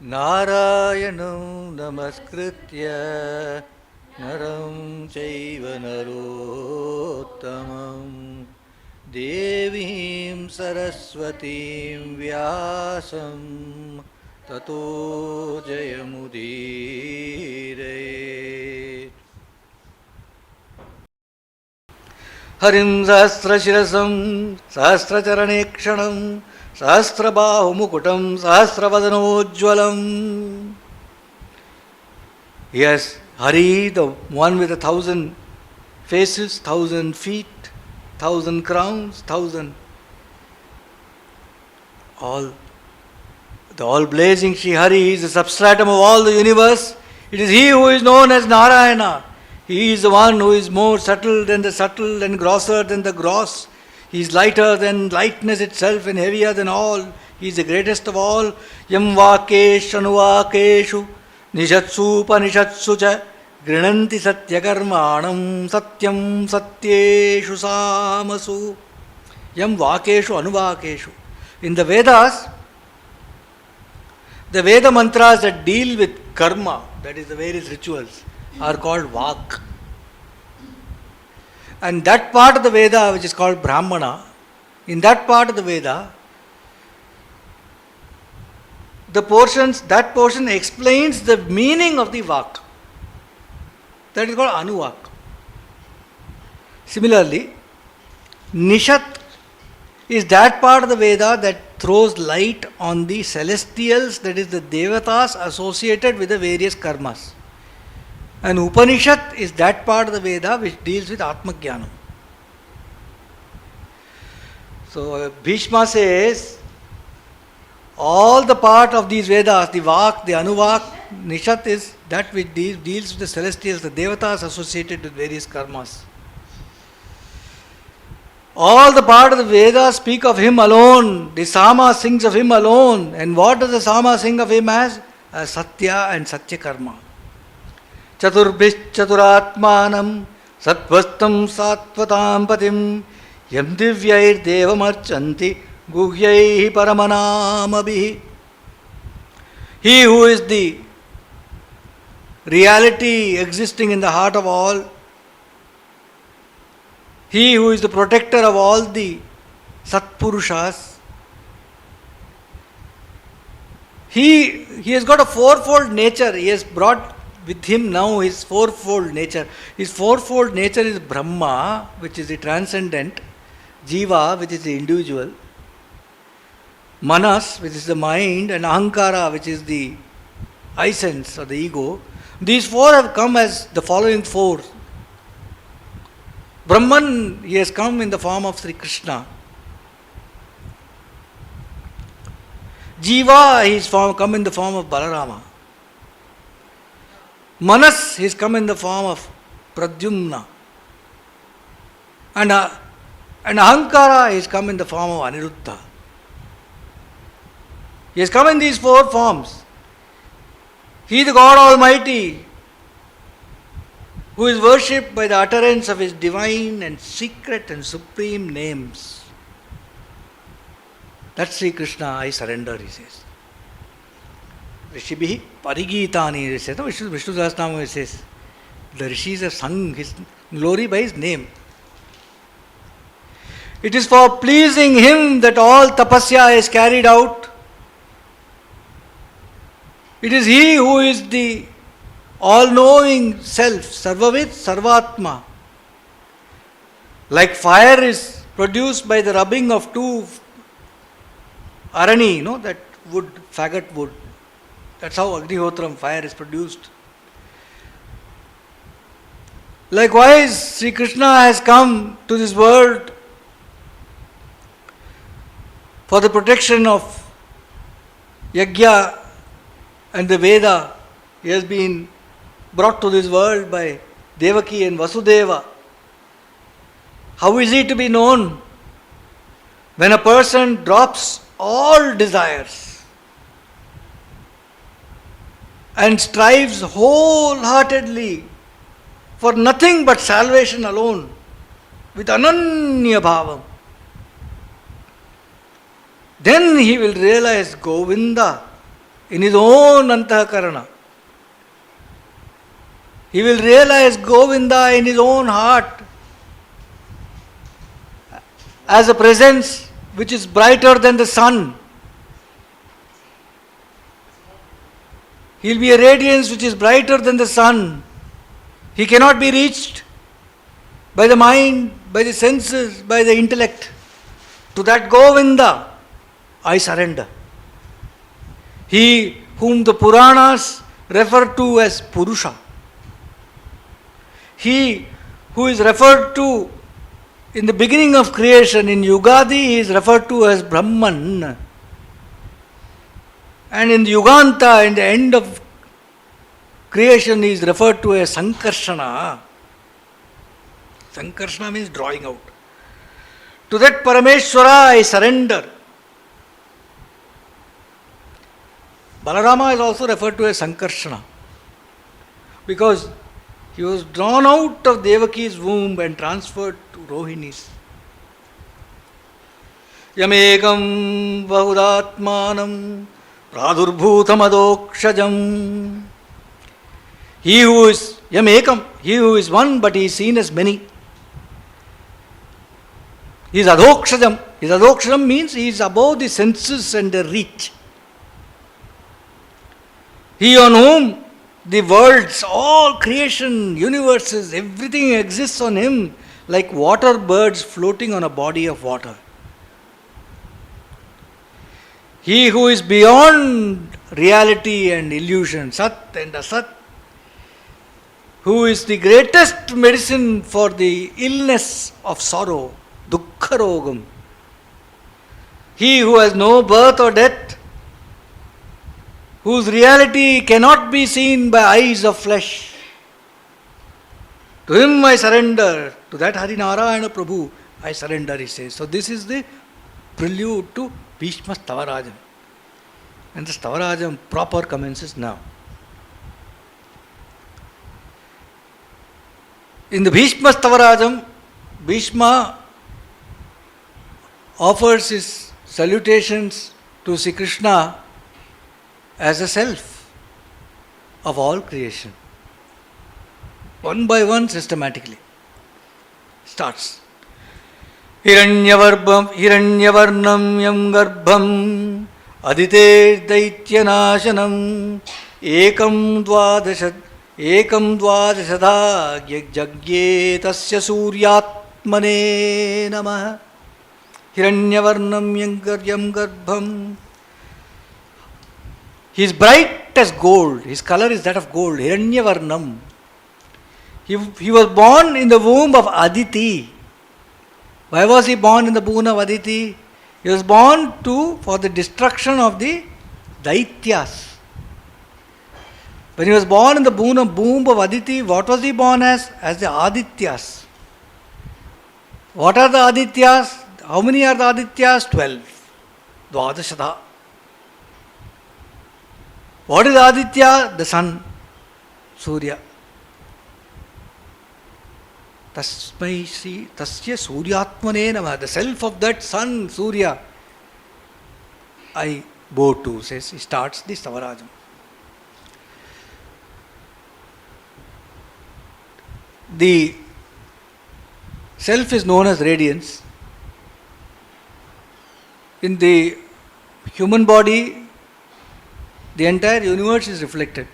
Narayanam namaskritya naram chaiva narottamam devim saraswatim vyasam tato jayamudire. Harim sahasrashirasam sahasracharanekshanam Sahasrabahumukutam Sahasravadhanojjvalam. Yes, Hari, the one with 1,000 faces, 1,000 feet, 1,000 crowns, 1,000. All. The all blazing Sri Hari is the substratum of all the universe. It is He who is known as Narayana. He is the one who is more subtle than the subtle and grosser than the gross. He is lighter than lightness itself and heavier than all. He is the greatest of all. Yam vakeshu anuvakeshu nishatsu upanishatsu cha grinanti satyakarmanam satyam satyeshu samasu. Yam vakeshu anuvakeshu. In the Vedas, the Veda mantras that deal with karma, that is the various rituals, are called vak. And that part of the Veda which is called Brahmana, in that part of the Veda, that portion explains the meaning of the Vak. That is called Anuvak. Similarly, Nishat is that part of the Veda that throws light on the celestials, that is the Devatas associated with the various karmas. And Upanishad is that part of the Veda which deals with Atma Jnanam. So Bhishma says, all the part of these Vedas, the Vak, the Anuvak, Nishat is that which deals with the celestials, the Devatas associated with various karmas. All the part of the Vedas speak of Him alone. The Sama sings of Him alone. And what does the Sama sing of Him as? As Satya and Satya Karma. Chaturbhish chaturatmanam satvastam satvatam patim yam divyair devamarchanti guhyaihi paramanamabhi. He who is the reality existing in the heart of all, He who is the protector of all the Satpurushas, He has got a fourfold nature. He has brought with Him now His fourfold nature. His fourfold nature is Brahma, which is the transcendent, Jiva, which is the individual, Manas, which is the mind, and Ahankara, which is the I sense or the ego. These four have come as the following four. Brahman, he has come in the form of Sri Krishna. Jiva, he has come in the form of Balarama. Manas, he has come in the form of Pradyumna. And Ahankara, he has come in the form of Aniruddha. He has come in these four forms. He, the God Almighty, who is worshipped by the utterance of His divine and secret and supreme names. That's Sri Krishna, I surrender, he says. Rishibhi Parigitani, he says. No, Vishnu Sahasranama, he says. The Rishis have sung His glory by His name. It is for pleasing Him that all tapasya is carried out. It is He who is the all-knowing self, Sarvavid, Sarvatma. Like fire is produced by the rubbing of two arani, that wood, faggot wood. That's how Agnihotram, fire, is produced. Likewise, Sri Krishna has come to this world for the protection of Yajna and the Veda. He has been brought to this world by Devaki and Vasudeva. How is he to be known? When a person drops all desires and strives wholeheartedly for nothing but salvation alone, with ananya bhavam, then he will realize Govinda in his own antakarana. He will realize Govinda in his own heart as a presence which is brighter than the sun. He will be a radiance which is brighter than the sun. He cannot be reached by the mind, by the senses, by the intellect. To that Govinda, I surrender. He whom the Puranas refer to as Purusha. He who is referred to in the beginning of creation, in Yugadi, he is referred to as Brahman. And in the Yuganta, in the end of creation, he is referred to as Sankarshana. Sankarshana means drawing out. To that Parameshwara I surrender. Balarama is also referred to as Sankarshana because he was drawn out of Devaki's womb and transferred to Rohini's. Yamekam Bahudatmanam Pradurbhutam Adokshajam. He who is Yamekam, he who is one but he is seen as many. He is Adokshajam. His Adokshajam means he is above the senses and the reach. He on whom the worlds, all creation, universes, everything exists on him like water birds floating on a body of water. He who is beyond reality and illusion, Sat and Asat, who is the greatest medicine for the illness of sorrow, Dukkharogam. He who has no birth or death, whose reality cannot be seen by eyes of flesh. To him I surrender, to that Harinarayana Prabhu I surrender, he says. So this is the prelude to Bhishma Stavaraaja. And the Stavaraaja proper commences now. In the Bhishma Stavarajam, Bhishma offers his salutations to Sri Krishna as a self of all creation. One by one, systematically. Starts. Hiranyavarnam yam garbham adite daityanashanam ekam dvadashadha jagye tasya suryatmane namah. Hiranyavarnam yam garbham. He is bright as gold. His color is that of gold. Hiranyavarnam. He was born in the womb of Aditi. Why was he born in the womb of Aditi? He was born for the destruction of the Daityas. When he was born in the womb of Aditi, what was he born as? As the Adityas. What are the Adityas? How many are the Adityas? 12. Dvadashadha. What is Aditya? The sun, Surya. Tasmai Sri Tasya Suryatmane Namah. The self of that sun, Surya, I bow to, says, he starts the Stavarajam. The self is known as radiance. In the human body, the entire universe is reflected.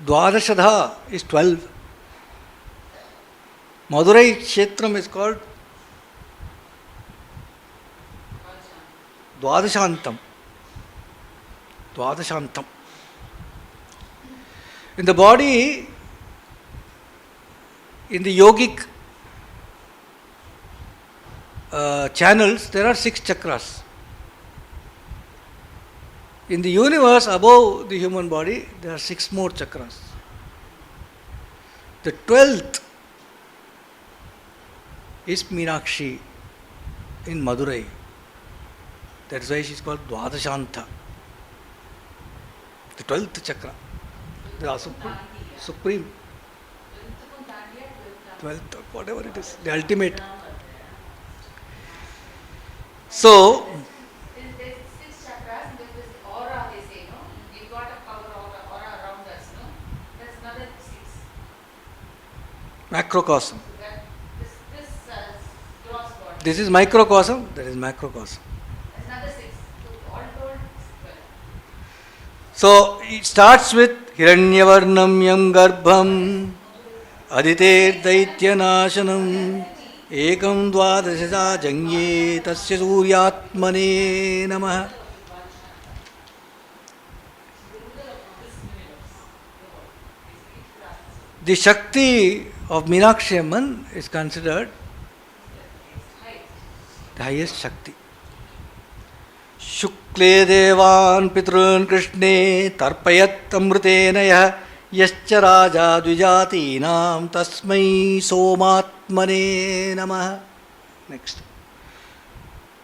Dvadashadha is 12. Madurai Kshetram is called Dvadashantam. Dvadashantam. In the body, in the yogic channels, there are 6 chakras. In the universe, above the human body, there are 6 more chakras. The 12th is Meenakshi in Madurai. That is why she is called Dvadashanta. The 12th chakra. The supreme. 12th, whatever it is, the ultimate. So, There's six chakras, and there's this aura, they say, no? We've got a power aura around us, no? There's another six. macrocosm. So that, this gross body. This is microcosm, that is macrocosm. There's another six. So all told, 12. So, it starts with Hiranyavarnam Yam Garbham Aditer Daityanashanam Ekam Dvadasha Jangye Tasya Suryatmane Namah. The Shakti of Meenakshi Amman is considered the highest Shakti. Shukle Devan Pitrun Krishne Tarpayat Amrutena Yah Yascha Raja Dvijatinam Tasmai Somatmane Namah. Next.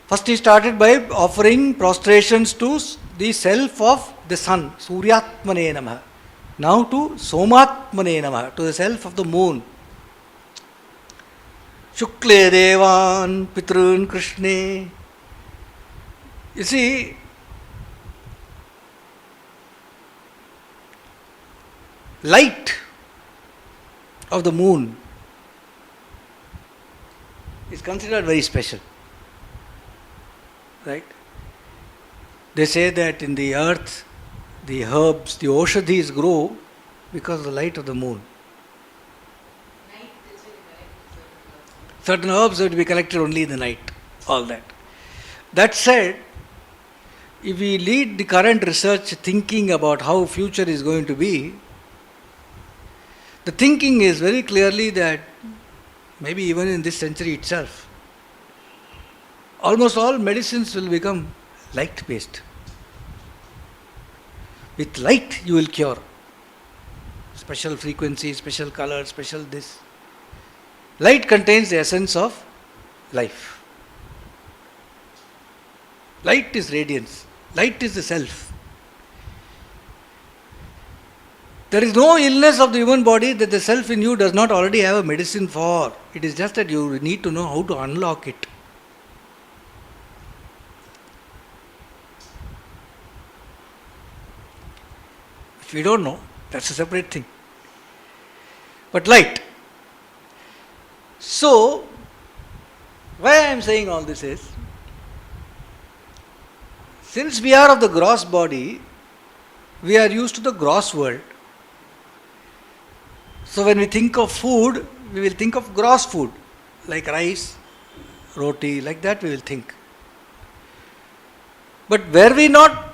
First he started by offering prostrations to the self of the sun, Suryatmane Namah. Now to Somatmane Namah, to the self of the moon. Shukle Devan Pitrun Krishne. You see, light of the moon is considered very special. Right? They say that in the earth, the herbs, the oshadhis grow because of the light of the moon. Night, that's why they collect Certain herbs have to be collected only in the night. All that. That said, if we lead the current research thinking about how future is going to be, the thinking is very clearly that maybe even in this century itself, almost all medicines will become light-based. With light you will cure. Special frequency, special color, special this. Light contains the essence of life. Light is radiance. Light is the self. There is no illness of the human body that the self in you does not already have a medicine for. It is just that you need to know how to unlock it. If you don't know, that's a separate thing. But light. So, why I am saying all this is, since we are of the gross body, we are used to the gross world. So when we think of food, we will think of gross food, like rice, roti, like that we will think. But were we not,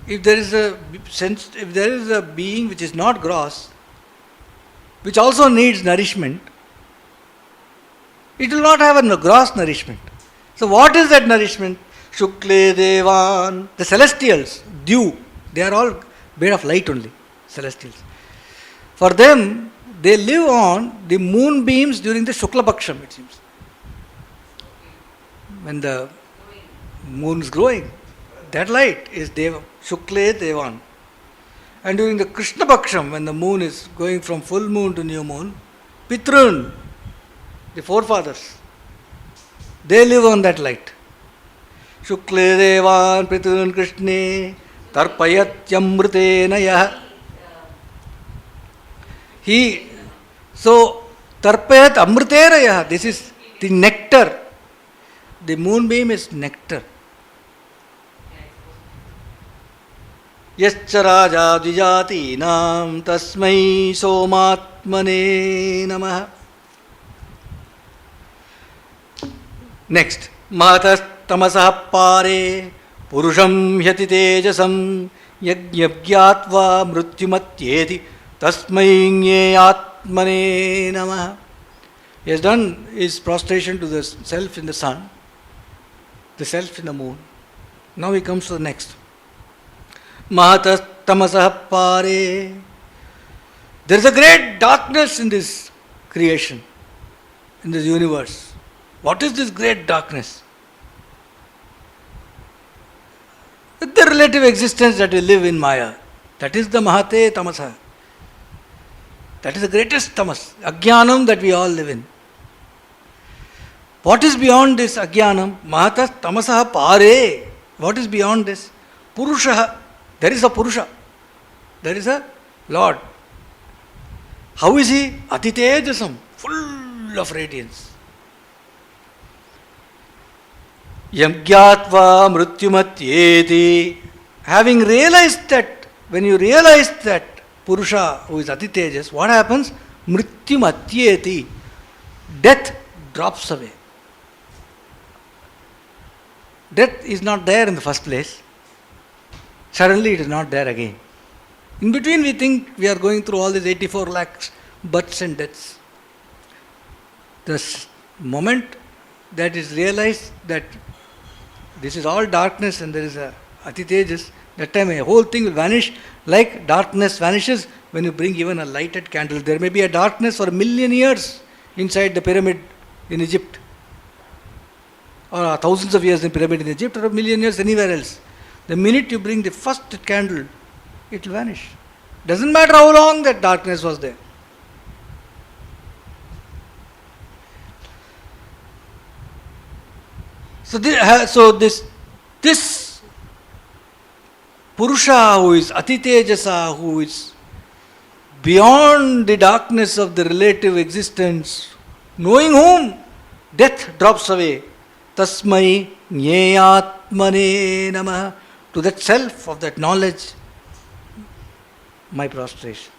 if there is a being which is not gross, which also needs nourishment, it will not have a gross nourishment. So what is that nourishment? Shukle Devan, the celestials, dew, they are all made of light only, celestials. For them, they live on the moonbeams during the Shukla Paksham, it seems. When the moon is growing, that light is Deva, Shukle Devan. And during the Krishna Paksham, when the moon is going from full moon to new moon, Pitrun, the forefathers, they live on that light. Shukle Devan Pitrun Krishne Tarpayatyamrutena Yah. So Tarpayat Amrutena Yah, this is the nectar. The moonbeam is nectar. Yascha Raja Dvijatinam Tasmai Somatmane Namah. Next. Mahatas Tamasah Pare Purusham Hyati Tejasam Yajnabhyatva Mrutyumatyeti Tasmai Nyeyatmane Namah. He has done his prostration to the self in the sun, the self in the moon. Now he comes to the next. Mahatas Tamasah Pare. There is a great darkness in this creation, in this universe. What is this great darkness? The relative existence that we live in Maya. That is the Mahate Tamasa. That is the greatest tamas, Ajnanam that we all live in. What is beyond this ajnanam? Mahata tamasaha pare. What is beyond this? Purusha. There is a Purusha. There is a Lord. How is he? Atitejasam. Full of radiance. Yamgyatva mrityumatyeti. Having realized that, when you realize that Purusha who is Atitejas, what happens? Mrityumatyeti. Death drops away. Death is not there in the first place. Suddenly it is not there again. In between we think we are going through all these 84 lakhs births and deaths. The moment that is realized that this is all darkness and there is a Atitejas, that time a whole thing will vanish like darkness vanishes when you bring even a lighted candle. There may be a darkness for 1,000,000 years inside the pyramid in Egypt, or thousands of years in pyramid in Egypt, or 1,000,000 years anywhere else. The minute you bring the first candle, it will vanish. Doesn't matter how long that darkness was there. So this Purusha who is Atitejasa, who is beyond the darkness of the relative existence, knowing whom death drops away, Tasmai Nyeyatmane Namah, to that self of that knowledge, my prostration.